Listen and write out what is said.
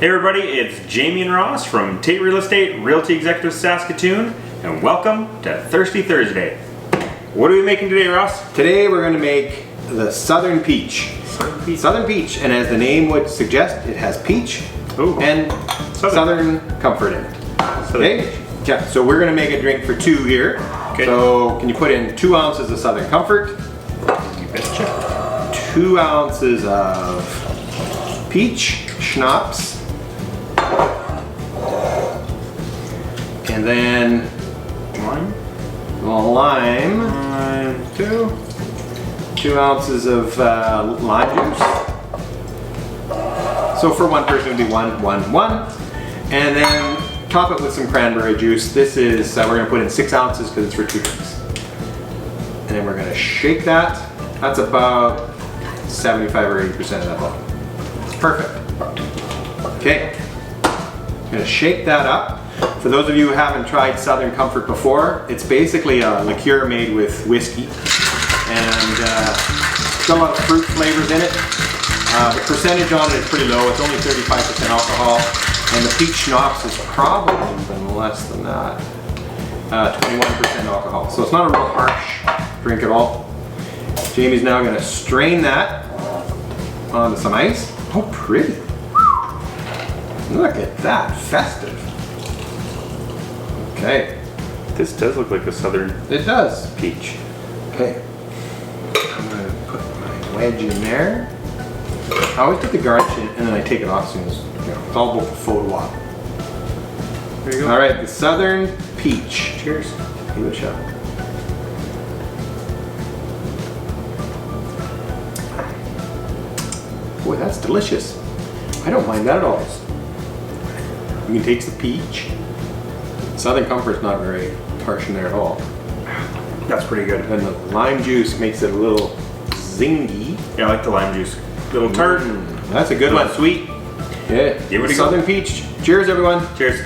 Hey everybody, it's Jamie and Ross from Tait Real Estate, Realty Executive Saskatoon, and welcome to Thirsty Thursday. What are we making today, Ross? Today we're going to make the Southern Peach. Southern Peach, and as the name would suggest, it has peach and Southern comfort in it. Okay? Yeah, so we're going to make a drink for two here. Okay. So can you put in 2 ounces of Southern Comfort? You betcha. 2 ounces of Peach Schnapps. And then lime. 2 ounces of lime juice. So for one person it would be one. And then top it with some cranberry juice. This is, we're going to put in 6 ounces because it's for 2 drinks. And then we're going to shake that. That's about 75 or 80% of that bottle. Perfect. Okay. I'm going to shake that up. For those of you who haven't tried Southern Comfort before, it's basically a liqueur made with whiskey. And still a lot of fruit flavors in it. The percentage on it is pretty low. It's only 35% alcohol. And the Peach Schnapps is probably even less than that. 21% alcohol. So it's not a real harsh drink at all. Jamie's now going to strain that onto some ice. Oh, pretty. Look at that, festive. Okay. This does look like a Southern It does. peach. Okay. I'm going to put my wedge in there. I always put the garnish in and then I take it off as soon as, it's all about the photo op. There you go. All right, the Southern Peach. Cheers. Give it a shot. Boy, that's delicious. I don't mind that at all. You can taste the peach. Southern Comfort's not very harsh in there at all. That's pretty good. And the lime juice makes it a little zingy. Yeah, I like the lime juice. Little tart. That's a good one. Sweet. Yeah. Give it a go. Southern Peach. Cheers, everyone. Cheers.